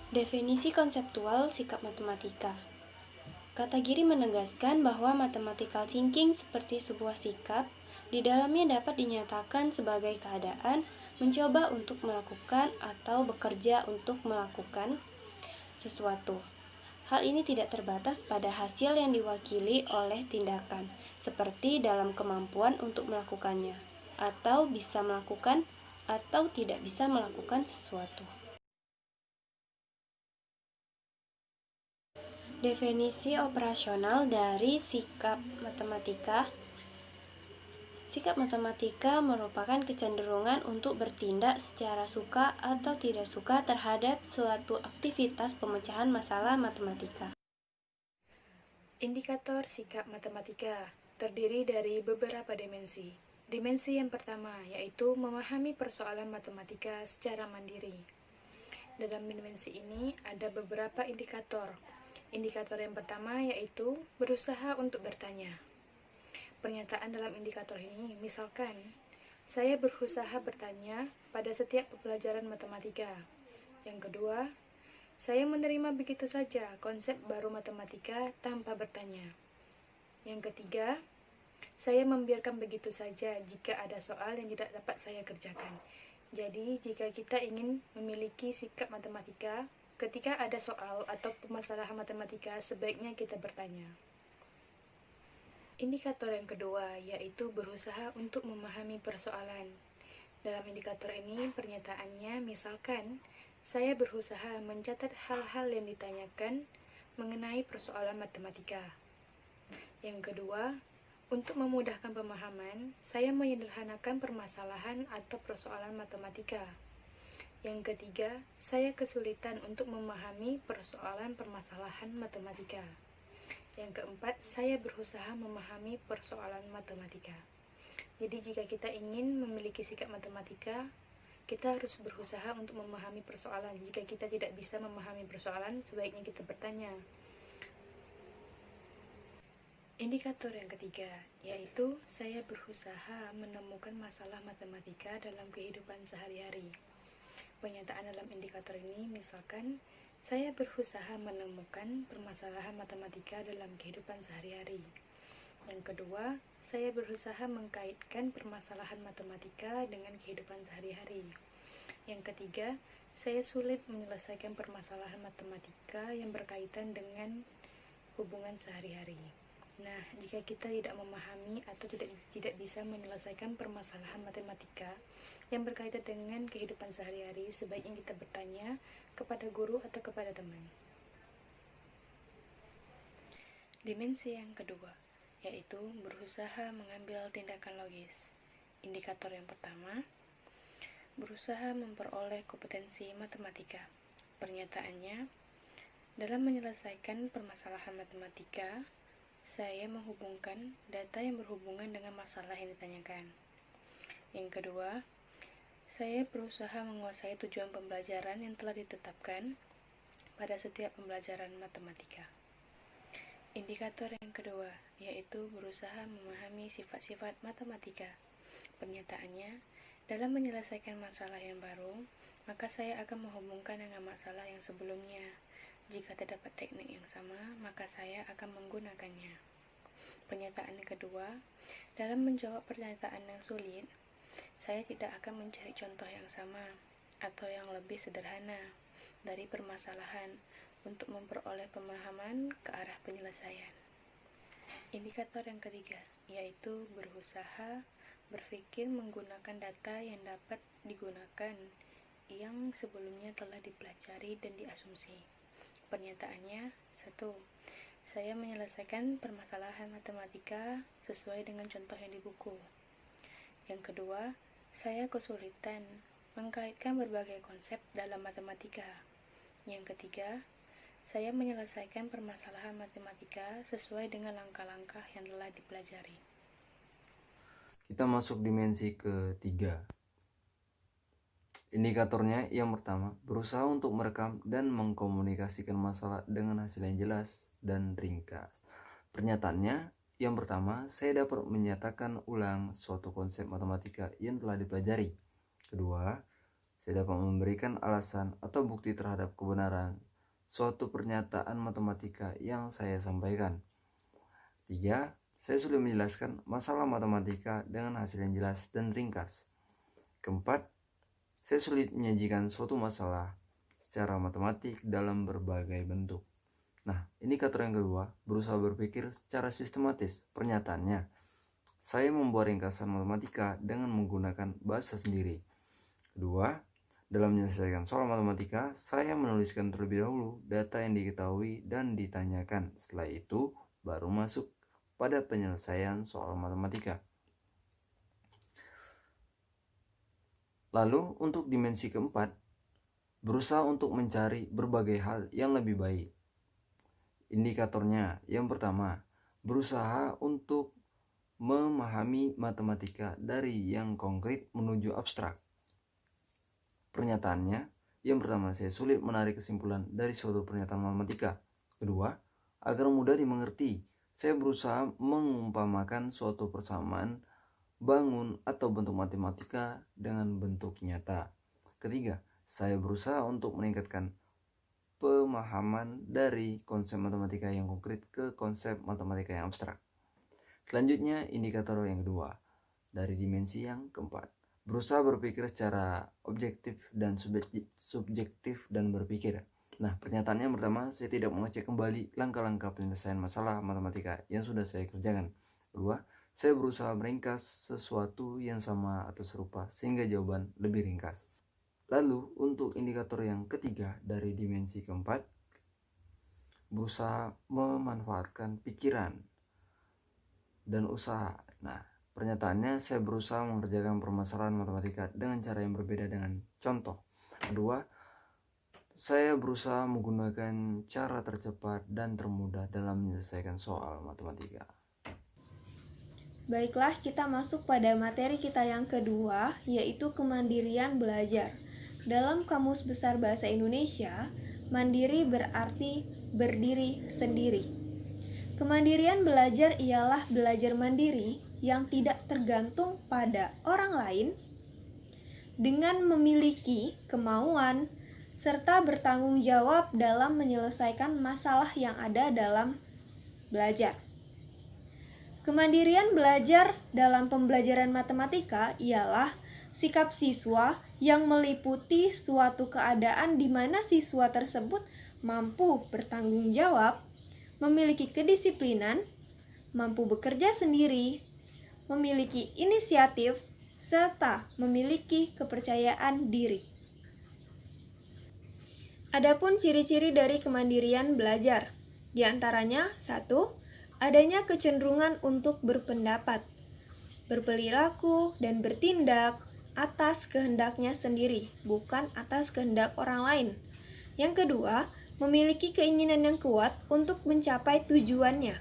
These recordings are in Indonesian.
Definisi konseptual sikap matematika. Kata Giri menegaskan bahwa mathematical thinking seperti sebuah sikap, di dalamnya dapat dinyatakan sebagai keadaan mencoba untuk melakukan atau bekerja untuk melakukan sesuatu. Hal ini tidak terbatas pada hasil yang diwakili oleh tindakan, seperti dalam kemampuan untuk melakukannya, atau bisa melakukan atau tidak bisa melakukan sesuatu. Definisi operasional dari sikap matematika. Sikap matematika merupakan kecenderungan untuk bertindak secara suka atau tidak suka terhadap suatu aktivitas pemecahan masalah matematika. Indikator sikap matematika terdiri dari beberapa dimensi. Dimensi yang pertama yaitu memahami persoalan matematika secara mandiri. Dalam dimensi ini ada beberapa indikator. Indikator yang pertama yaitu berusaha untuk bertanya. Pernyataan dalam indikator ini misalkan, saya berusaha bertanya pada setiap pembelajaran matematika. Yang kedua, saya menerima begitu saja konsep baru matematika tanpa bertanya. Yang ketiga, saya membiarkan begitu saja jika ada soal yang tidak dapat saya kerjakan. Jadi, jika kita ingin memiliki sikap matematika, ketika ada soal atau permasalahan matematika, sebaiknya kita bertanya. Indikator yang kedua yaitu berusaha untuk memahami persoalan. Dalam indikator ini, pernyataannya misalkan, saya berusaha mencatat hal-hal yang ditanyakan mengenai persoalan matematika. Yang kedua, untuk memudahkan pemahaman, saya menyederhanakan permasalahan atau persoalan matematika. Yang ketiga, saya kesulitan untuk memahami persoalan permasalahan matematika. Yang keempat, saya berusaha memahami persoalan matematika. Jadi jika kita ingin memiliki sikap matematika, kita harus berusaha untuk memahami persoalan. Jika kita tidak bisa memahami persoalan, sebaiknya kita bertanya. Indikator yang ketiga, yaitu saya berusaha menemukan masalah matematika dalam kehidupan sehari-hari. Pernyataan dalam indikator ini misalkan, saya berusaha menemukan permasalahan matematika dalam kehidupan sehari-hari. Yang kedua, saya berusaha mengkaitkan permasalahan matematika dengan kehidupan sehari-hari. Yang ketiga, saya sulit menyelesaikan permasalahan matematika yang berkaitan dengan hubungan sehari-hari. Nah, jika kita tidak memahami atau tidak bisa menyelesaikan permasalahan matematika yang berkaitan dengan kehidupan sehari-hari, sebaiknya kita bertanya kepada guru atau kepada teman. Dimensi yang kedua, yaitu berusaha mengambil tindakan logis. Indikator yang pertama, berusaha memperoleh kompetensi matematika. Pernyataannya, dalam menyelesaikan permasalahan matematika, saya menghubungkan data yang berhubungan dengan masalah yang ditanyakan. Yang kedua, saya berusaha menguasai tujuan pembelajaran yang telah ditetapkan pada setiap pembelajaran matematika. Indikator yang kedua, yaitu berusaha memahami sifat-sifat matematika. Pernyataannya, dalam menyelesaikan masalah yang baru, maka saya akan menghubungkan dengan masalah yang sebelumnya. Jika terdapat teknik yang sama, maka saya akan menggunakannya. Pernyataan yang kedua, dalam menjawab pernyataan yang sulit, saya tidak akan mencari contoh yang sama atau yang lebih sederhana dari permasalahan untuk memperoleh pemahaman ke arah penyelesaian. Indikator yang ketiga, yaitu berusaha berpikir menggunakan data yang dapat digunakan yang sebelumnya telah dipelajari dan diasumsi. Pernyataannya, 1. Saya menyelesaikan permasalahan matematika sesuai dengan contoh yang di buku. Yang kedua, saya kesulitan mengkaitkan berbagai konsep dalam matematika. Yang ketiga, saya menyelesaikan permasalahan matematika sesuai dengan langkah-langkah yang telah dipelajari. Kita masuk dimensi ketiga. Indikatornya yang pertama, berusaha untuk merekam dan mengkomunikasikan masalah dengan hasil yang jelas dan ringkas. Pernyataannya yang pertama, saya dapat menyatakan ulang suatu konsep matematika yang telah dipelajari. Kedua, Saya dapat memberikan alasan atau bukti terhadap kebenaran suatu pernyataan matematika yang saya sampaikan. 3. Saya sulit menjelaskan masalah matematika dengan hasil yang jelas dan ringkas. Keempat, saya sulit menyajikan suatu masalah secara matematik dalam berbagai bentuk. Nah, indikator yang kedua, berusaha berpikir secara sistematis. Pernyataannya, saya membuat ringkasan matematika dengan menggunakan bahasa sendiri. Kedua, dalam menyelesaikan soal matematika, saya menuliskan terlebih dahulu data yang diketahui dan ditanyakan. Setelah itu, baru masuk pada penyelesaian soal matematika. Lalu, untuk dimensi keempat, berusaha untuk mencari berbagai hal yang lebih baik. Indikatornya, yang pertama, berusaha untuk memahami matematika dari yang konkret menuju abstrak. Pernyataannya, yang pertama, saya sulit menarik kesimpulan dari suatu pernyataan matematika. Kedua, agar mudah dimengerti, saya berusaha mengumpamakan suatu persamaan bangun atau bentuk matematika dengan bentuk nyata. Ketiga, saya berusaha untuk meningkatkan pemahaman dari konsep matematika yang konkret ke konsep matematika yang abstrak. Selanjutnya, indikator yang kedua, dari dimensi yang keempat. Berusaha berpikir secara objektif dan subjektif dan berpikir. Nah, pernyataannya yang pertama, saya tidak mengecek kembali langkah-langkah penyelesaian masalah matematika yang sudah saya kerjakan. Kedua, saya berusaha meringkas sesuatu yang sama atau serupa sehingga jawaban lebih ringkas. Lalu, untuk indikator yang ketiga dari dimensi keempat, berusaha memanfaatkan pikiran dan usaha. Nah, pernyataannya, saya berusaha mengerjakan permasalahan matematika dengan cara yang berbeda dengan contoh. Kedua, saya berusaha menggunakan cara tercepat dan termudah dalam menyelesaikan soal matematika. Baiklah, kita masuk pada materi kita yang kedua, yaitu kemandirian belajar. Dalam Kamus Besar Bahasa Indonesia, mandiri berarti berdiri sendiri. Kemandirian belajar ialah belajar mandiri yang tidak tergantung pada orang lain, dengan memiliki kemauan serta bertanggung jawab dalam menyelesaikan masalah yang ada dalam belajar. Kemandirian belajar dalam pembelajaran matematika ialah sikap siswa yang meliputi suatu keadaan di mana siswa tersebut mampu bertanggung jawab, memiliki kedisiplinan, mampu bekerja sendiri, memiliki inisiatif, serta memiliki kepercayaan diri. Adapun ciri-ciri dari kemandirian belajar, di antaranya 1. Adanya kecenderungan untuk berpendapat, berperilaku, dan bertindak atas kehendaknya sendiri, bukan atas kehendak orang lain. Yang kedua, memiliki keinginan yang kuat untuk mencapai tujuannya.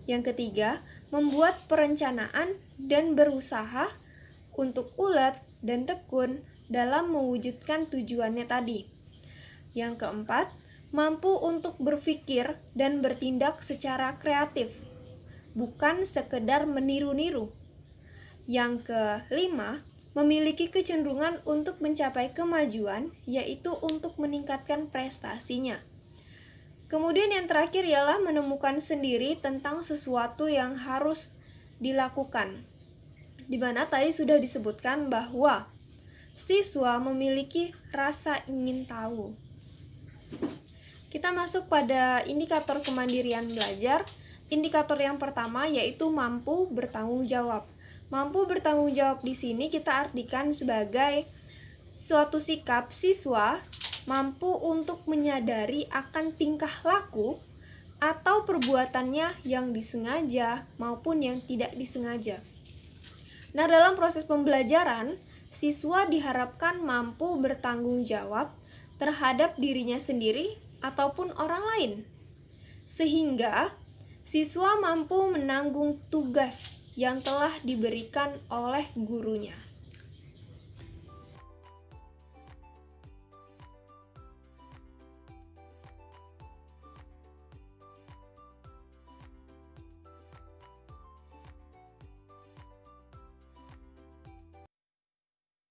Yang ketiga, membuat perencanaan dan berusaha untuk ulet dan tekun dalam mewujudkan tujuannya tadi. Yang keempat, mampu untuk berpikir dan bertindak secara kreatif, bukan sekedar meniru-niru. Yang kelima, memiliki kecenderungan untuk mencapai kemajuan, yaitu untuk meningkatkan prestasinya. Kemudian yang terakhir ialah menemukan sendiri tentang sesuatu yang harus dilakukan, di mana tadi sudah disebutkan bahwa siswa memiliki rasa ingin tahu. Kita masuk pada indikator kemandirian belajar. Indikator yang pertama yaitu mampu bertanggung jawab. Mampu bertanggung jawab di sini kita artikan sebagai suatu sikap siswa mampu untuk menyadari akan tingkah laku atau perbuatannya yang disengaja maupun yang tidak disengaja. Nah, dalam proses pembelajaran, siswa diharapkan mampu bertanggung jawab terhadap dirinya sendiri ataupun orang lain, sehingga siswa mampu menanggung tugas yang telah diberikan oleh gurunya.